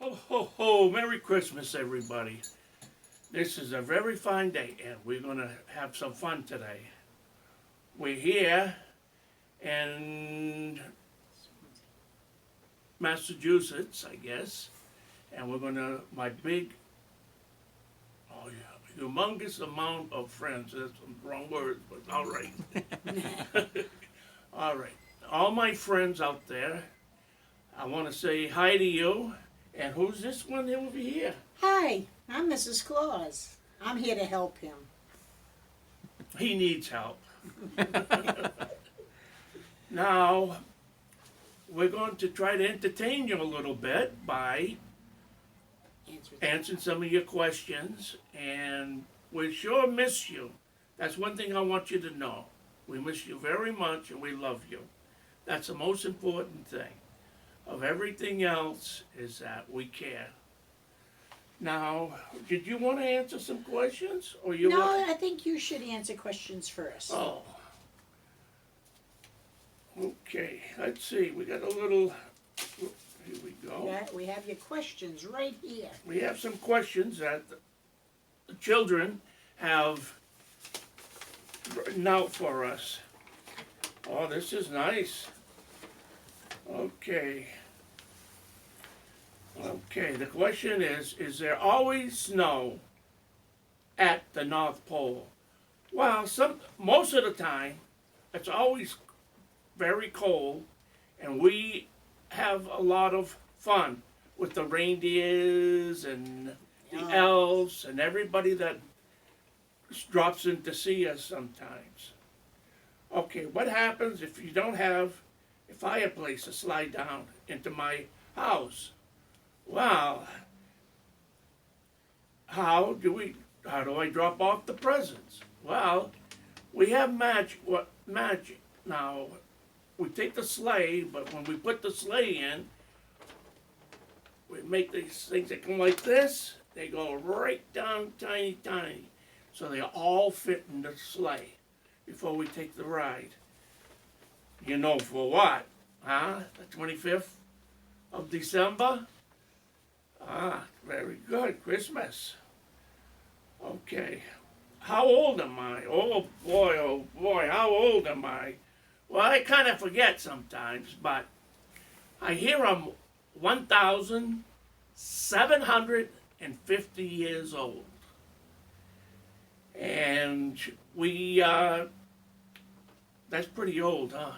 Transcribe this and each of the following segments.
Ho, ho, ho! Merry Christmas, everybody. This is a very fine day, and we're going to have some fun today. We're here in Massachusetts, I guess, and we're going to, my big, oh yeah, humongous amount of friends. That's some wrong words, but all right. All right. All my friends out there, I want to say hi to you. And who's this one over here? Hi, I'm Mrs. Claus. I'm here to help him. He needs help. Now, we're going to try to entertain you a little bit by answering some of your questions, and we sure miss you. That's one thing I want you to know. We miss you very much, and we love you. That's the most important thing. Of everything else is that we care. Now, did you want to answer some questions, or you? No, I think you should answer questions first. Oh. Okay. Let's see. We got a little. Here we go. Yeah, we have your questions right here. We have some questions that the children have written out for us. Oh, this is nice. Okay. Okay, the question is there always snow at the North Pole? Well, most of the time, it's always very cold, and we have a lot of fun with the reindeers and the elves and everybody that drops in to see us sometimes. Okay, what happens if you don't have a fireplace to slide down into my house? Well, how do I drop off the presents? Well, we have magic. What magic? Now, we take the sleigh, but when we put the sleigh in, we make these things that come like this. They go right down tiny, tiny. So they all fit in the sleigh before we take the ride. You know for what? Huh? The 25th of December? Ah, very good. Christmas. Okay. How old am I? Oh boy, how old am I? Well, I kind of forget sometimes, but I hear I'm 1,750 years old. And that's pretty old, huh?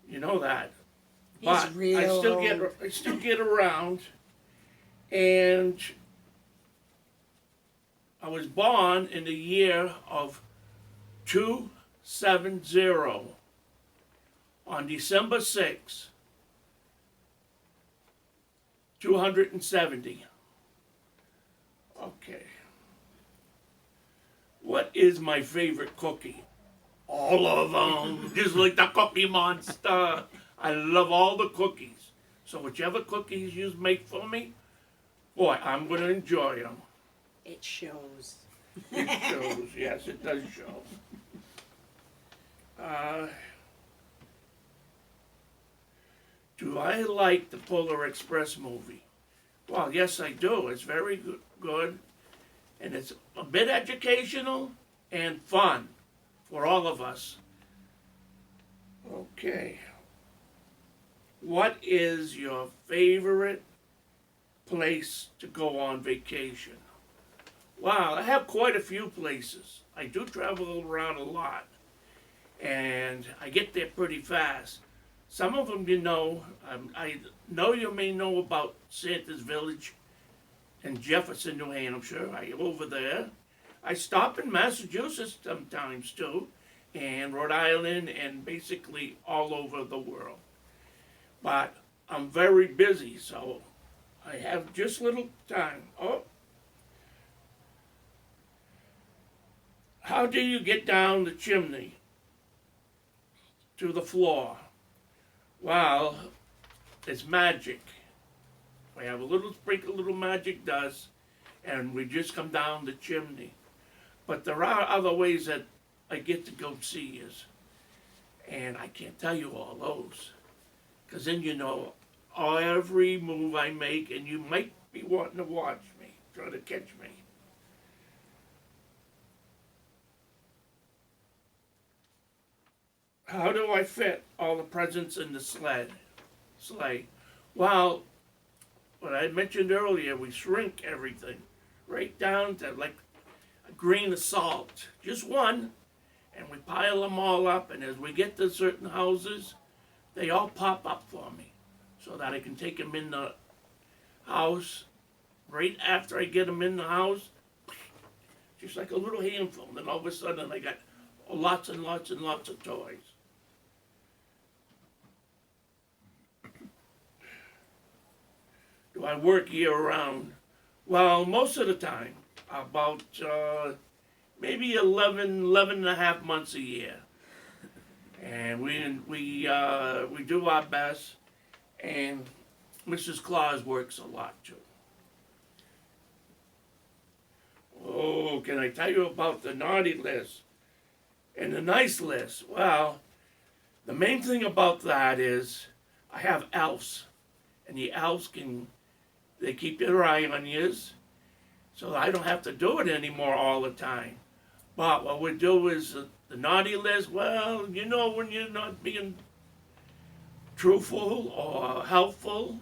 You know that. But He's real I still get around. And I was born in the year of 270 on December 6, 270. Okay. What is my favorite cookie? All of them, just like the Cookie Monster. I love all the cookies. So whichever cookies you make for me, boy, I'm going to enjoy them. It shows. It shows, yes, it does show. Do I like the Polar Express movie? Well, yes, I do. It's very good, and it's a bit educational and fun for all of us. Okay. What is your favorite place to go on vacation? Wow, I have quite a few places. I do travel around a lot, and I get there pretty fast. Some of them I know you may know about Santa's Village in Jefferson, New Hampshire. I go over there. I stop in Massachusetts sometimes too, and Rhode Island, and basically all over the world. But I'm very busy, so I have just little time. Oh. How do you get down the chimney to the floor? Well, it's magic. We have a little sprinkle, little magic dust, and we just come down the chimney. But there are other ways that I get to go see you, and I can't tell you all those, because then every move I make, and you might be wanting to watch me, try to catch me. How do I fit all the presents in the sleigh? Well, what I mentioned earlier, we shrink everything right down to like a grain of salt, just one, and we pile them all up. And as we get to certain houses, they all pop up for me, so that I can take them in the house. Right after I get them in the house, just like a little handful, and then all of a sudden I got lots and lots and lots of toys. Do I work year round? Well, most of the time, about maybe 11 and a half months a year. And we do our best, and Mrs. Claus works a lot too. Oh, can I tell you about the naughty list and the nice list? Well, the main thing about that is I have elves, and the elves they keep their eye on yous, so I don't have to do it anymore all the time. But what we do is the naughty list, well, you know when you're not being truthful or helpful,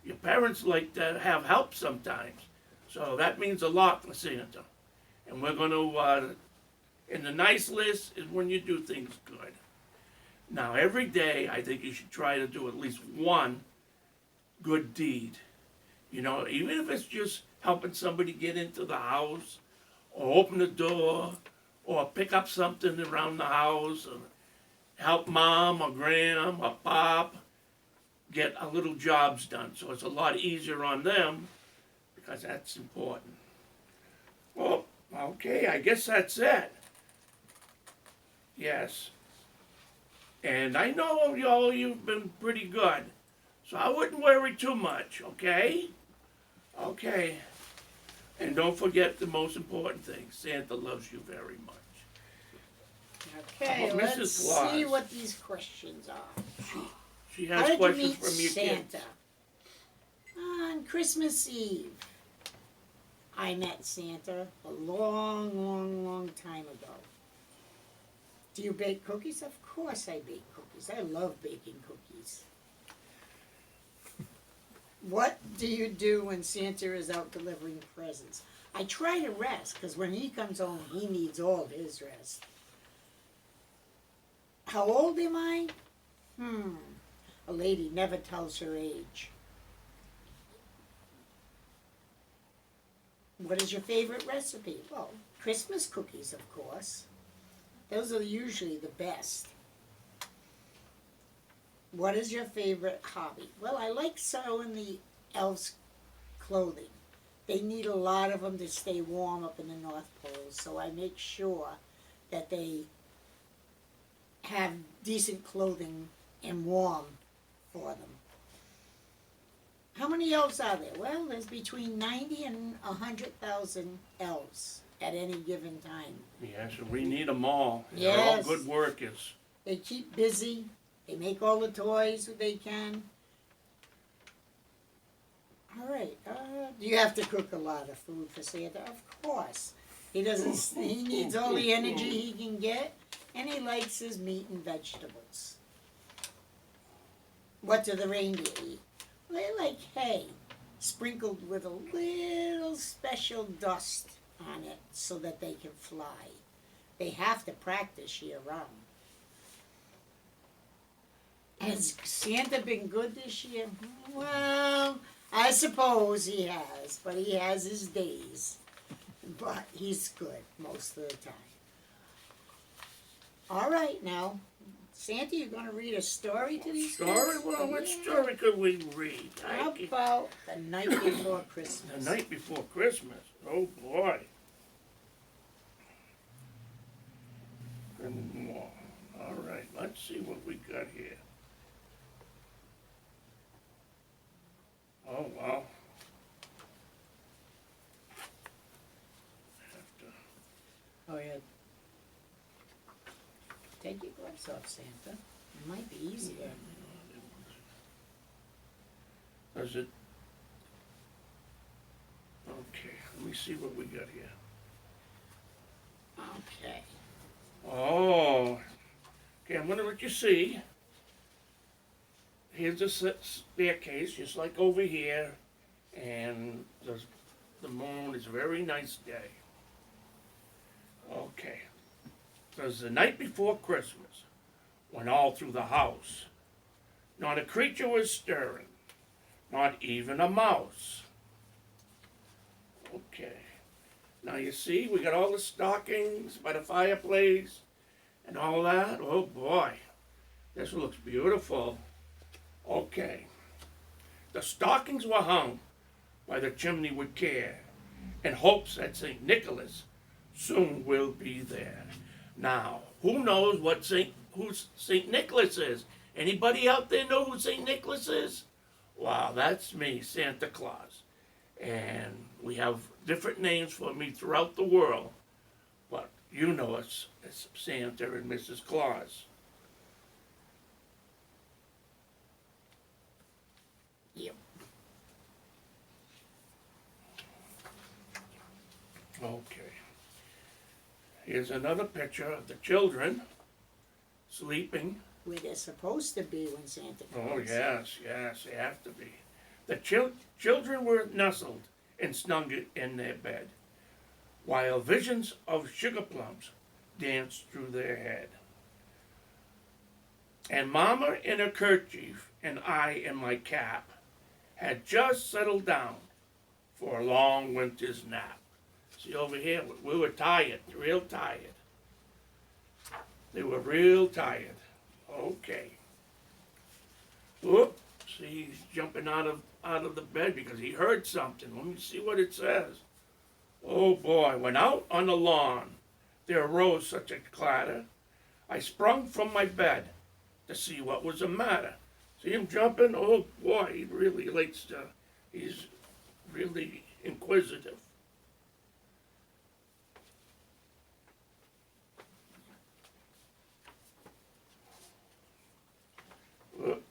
your parents like to have help sometimes. So that means a lot for Santa. And we're going to, in the nice list is when you do things good. Now, every day, I think you should try to do at least one good deed. You know, even if it's just helping somebody get into the house, or open the door, or pick up something around the house, or help mom or gram or pop get a little jobs done. So it's a lot easier on them, because that's important. Well, okay, I guess that's it. Yes. And I know you've been pretty good, so I wouldn't worry too much, okay? Okay. And don't forget the most important thing, Santa loves you very much. Okay, Mrs. let's Claus. see what these questions are. She How has did you questions meet from your Santa? kids. On Christmas Eve, I met Santa a long, long, long time ago. Do you bake cookies? Of course I bake cookies. I love baking cookies. What do you do when Santa is out delivering presents? I try to rest, because when he comes home, he needs all of his rest. How old am I? A lady never tells her age. What is your favorite recipe? Well, Christmas cookies, of course. Those are usually the best. What is your favorite hobby? Well, I like sewing the elves' clothing. They need a lot of them to stay warm up in the North Pole, so I make sure that they have decent clothing and warm for them. How many elves are there? Well, there's between 90 and 100,000 elves at any given time. Yes, and we need them all. Yes. They're all good workers. They keep busy. They make all the toys that they can. All right. Do you have to cook a lot of food for Santa? Of course. He doesn't. He needs all the energy he can get, and he likes his meat and vegetables. What do the reindeer eat? They like hay, sprinkled with a little special dust on it so that they can fly. They have to practice year round. Has Santa been good this year? Well, I suppose he has, but he has his days. But he's good most of the time. All right, now, Santa, you're going to read a story to these Story? kids? Well, what story could we read? How about The Night Before Christmas? The Night Before Christmas. Oh, boy. All right, let's see what we got here. Oh, wow. Oh, yeah. Take your gloves off, Santa. It might be easier. Does it? Okay, let me see what we got here. Okay. Oh, okay, I'm gonna let you see. Here's the staircase, just like over here, and the moon is a very nice day. Okay. Because the night before Christmas, when all through the house, not a creature was stirring, not even a mouse. Okay. Now you see, we got all the stockings by the fireplace and all that. Oh boy, this looks beautiful. Okay. The stockings were hung by the chimney with care in hopes that St. Nicholas soon will be there. Now, who knows who St. Nicholas is? Anybody out there know who St. Nicholas is? Wow, that's me, Santa Claus. And we have different names for me throughout the world, but you know us as Santa and Mrs. Claus. Yep. Okay. Here's another picture of the children sleeping. Where they're supposed to be when Santa comes. Oh, yes, they have to be. The children were nestled and snug in their bed, while visions of sugar plums danced through their head. And Mama in her kerchief and I in my cap had just settled down for a long winter's nap. See over here, we were tired, real tired. They were real tired. Okay. Whoop, see, he's jumping out of the bed because he heard something. Let me see what it says. Oh boy, when out on the lawn there arose such a clatter, I sprung from my bed to see what was the matter. See him jumping? Oh boy, he really likes to, he's really inquisitive. Whoop.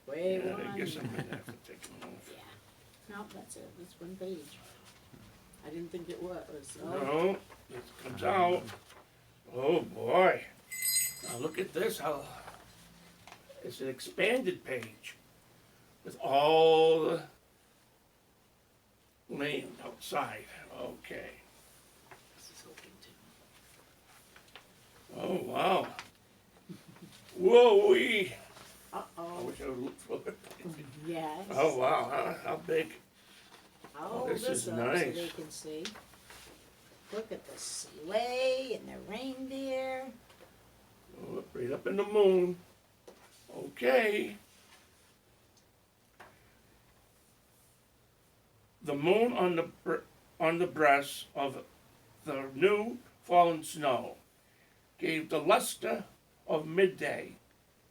Wait Yeah, one. I guess I'm gonna have to take him off. Yeah. No, that's it. That's one page. I didn't think it was. Oh. No, it comes out. Oh boy. Now look at this, how it's an expanded page with all the land outside. Okay. This is open too. Oh wow. Whoa-wee. I Uh-oh. wish I would look for it. Yes. Oh wow, how big? I'll Oh, hold this this is up nice. so they can see. Look at the sleigh and the reindeer. Oh, right up in the moon. Okay. The moon on the breast of the new fallen snow gave the luster of midday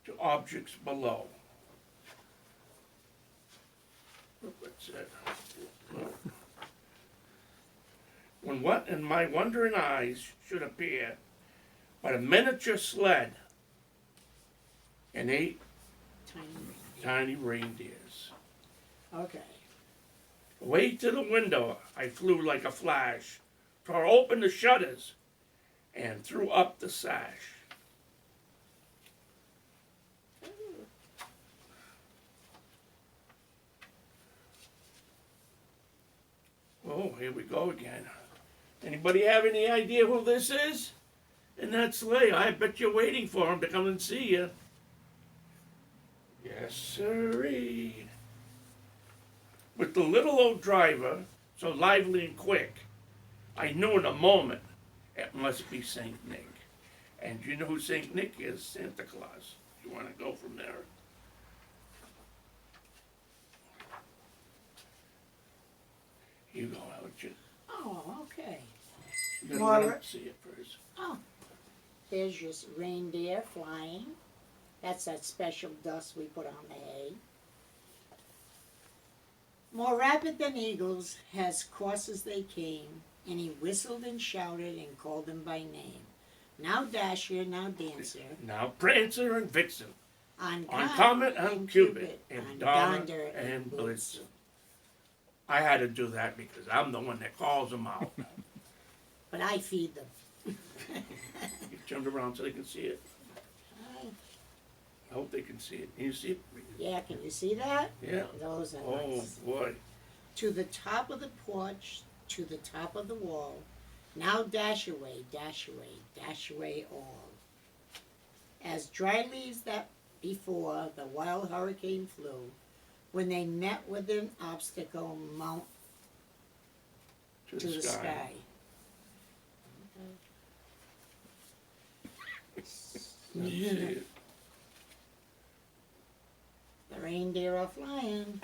to objects below. What's it? When what in my wondering eyes should appear but a miniature sled and 8 tiny reindeers. Okay. Away to the window I flew like a flash, tore open the shutters, and threw up the sash. Oh, here we go again. Anybody have any idea who this is? In that sleigh, I bet you're waiting for him to come and see you. Yes, sirree. With the little old driver, so lively and quick, I knew in a moment it must be Saint Nick. And you know who Saint Nick is? Santa Claus. You want to go from there? You go out, you. Oh, okay. You gotta let More- him see it first. Oh, there's your reindeer flying. That's that special dust we put on the hay. More rapid than eagles, as course as they came, and he whistled and shouted and called them by name. Now Dasher, now Dancer. Now Prancer and Vixen, on Comet and Cupid, on and Donna Donder and Blitzen. I had to do that because I'm the one that calls them out. But I feed them. You turned around so they can see it. I hope they can see it. Can you see it? Yeah, can you see that? Yeah. Those are Oh nice. boy. To the top of the porch, to the top of the wall. Now dash away, dash away, dash away all. As dry leaves that before the wild hurricane flew, when they met with an obstacle, mount to the sky. Let's see it. The reindeer are flying.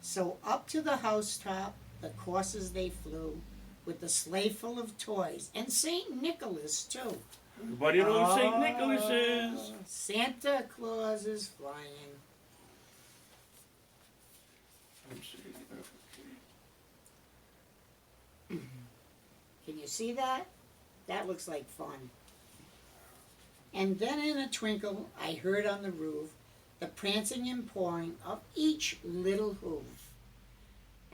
So up to the housetop, the coursers they flew, with the sleigh full of toys, and St. Nicholas too. Everybody knows St. Nicholas is. Santa Claus is flying. Let's see. Can you see that? That looks like fun. And then in a twinkle, I heard on the roof the prancing and pawing of each little hoof.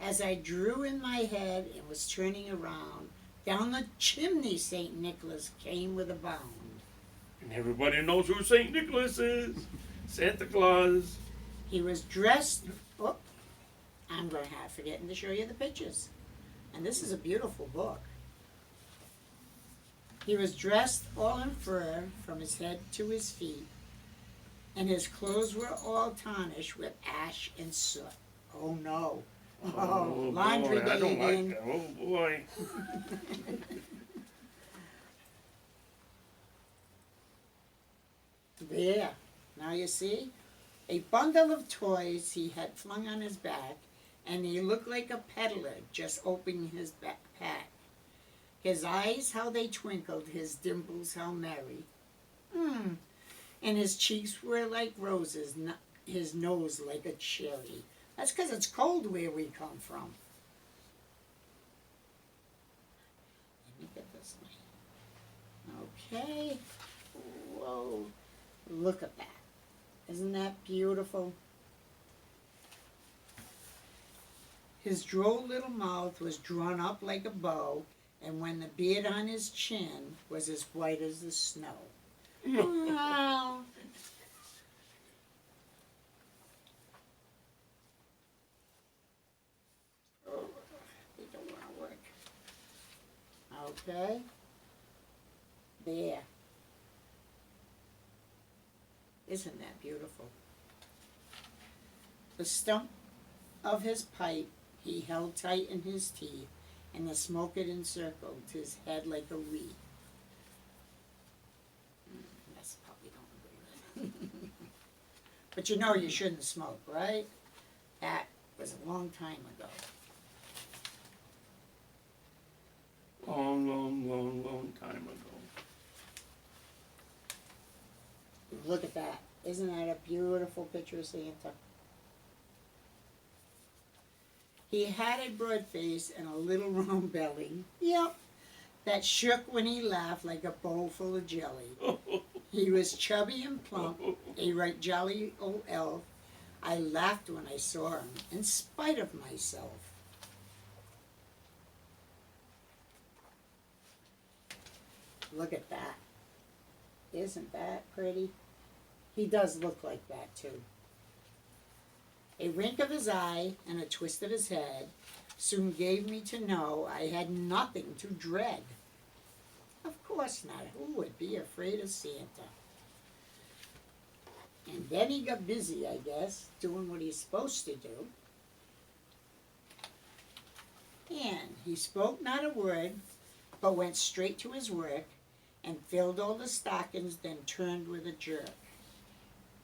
As I drew in my head and was turning around, down the chimney St. Nicholas came with a bound. And everybody knows who St. Nicholas is. Santa Claus. He was dressed, oh, I'm going to have forgetting to show you the pictures. And this is a beautiful book. He was dressed all in fur from his head to his feet, and his clothes were all tarnished with ash and soot. Oh no. Oh, laundry boy, day I don't again. like that. Oh boy. There. Now you see? A bundle of toys he had flung on his back, and he looked like a peddler just opening his backpack. His eyes, how they twinkled, his dimples, how merry. And his cheeks were like roses, his nose like a cherry. That's because it's cold where we come from. Let me get this one. Okay. Whoa. Look at that. Isn't that beautiful? His droll little mouth was drawn up like a bow, and when the beard on his chin was as white as the snow. Wow. Oh, they don't want to work. Okay. There. Isn't that beautiful? The stump of his pipe he held tight in his teeth, and the smoke it encircled his head like a wreath. That's probably don't agree with. But you know you shouldn't smoke, right? That was a long time ago. Long, long, long, long time ago. Look at that. Isn't that a beautiful picture of Santa? He had a broad face and a little round belly. Yep. That shook when he laughed like a bowl full of jelly. He was chubby and plump, a right jolly old elf. I laughed when I saw him, in spite of myself. Look at that. Isn't that pretty? He does look like that, too. A wink of his eye and a twist of his head soon gave me to know I had nothing to dread. Of course not. Who would be afraid of Santa? And then he got busy, I guess, doing what he's supposed to do. And he spoke not a word, but went straight to his work and filled all the stockings, then turned with a jerk.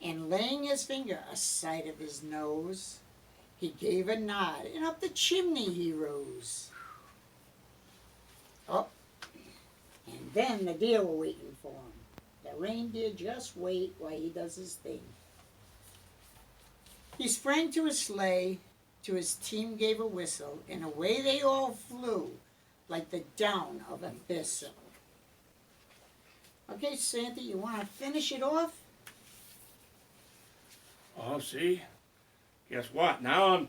And laying his finger aside of his nose, he gave a nod, and up the chimney he rose. Oh, and then the deer were waiting for him. The reindeer just wait while he does his thing. He sprang to his sleigh, to his team gave a whistle, and away they all flew like the down of a thistle. Okay, Santa, you want to finish it off? Oh, see? Guess what? Now I'm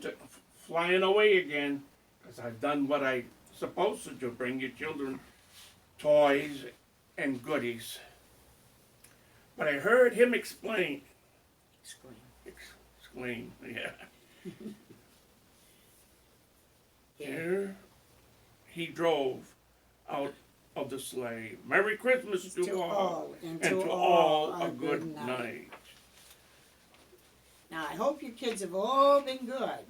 flying away again. Because I've done what I'm supposed to do. Bring your children toys and goodies. But I heard him explain. Explain, yeah. Here he drove out of the sleigh. Merry Christmas to all, and to all a good night. night. Now, I hope you kids have all been good.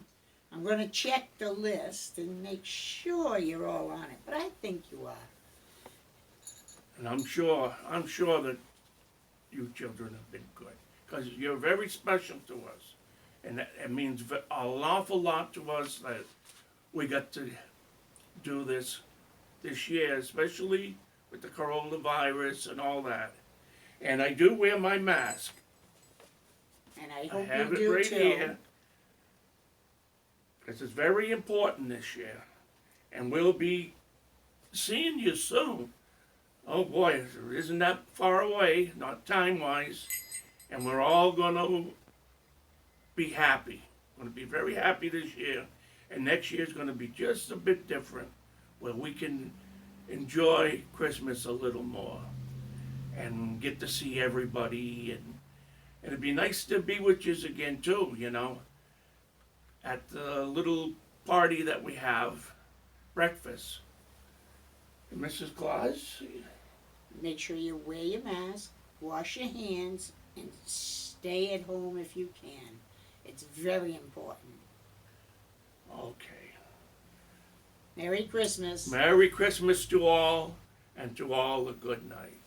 I'm going to check the list and make sure you're all on it, but I think you are. And I'm sure that you children have been good, because you're very special to us, and it means an awful lot to us that we got to do this year, especially with the coronavirus and all that. And I do wear my mask. And I I hope have you it do right too. here. This is very important this year. And we'll be seeing you soon. Oh boy, it isn't that far away, not time-wise. And we're all going to be happy. Going to be very happy this year. And next year's going to be just a bit different, where we can enjoy Christmas a little more and get to see everybody. And it'd be nice to be with you again too, you know, at the little party that we have, breakfast. And Mrs. Claus? Make sure you wear your mask, wash your hands, and stay at home if you can. It's very important. Okay. Merry Christmas. Merry Christmas to all, and to all a good night.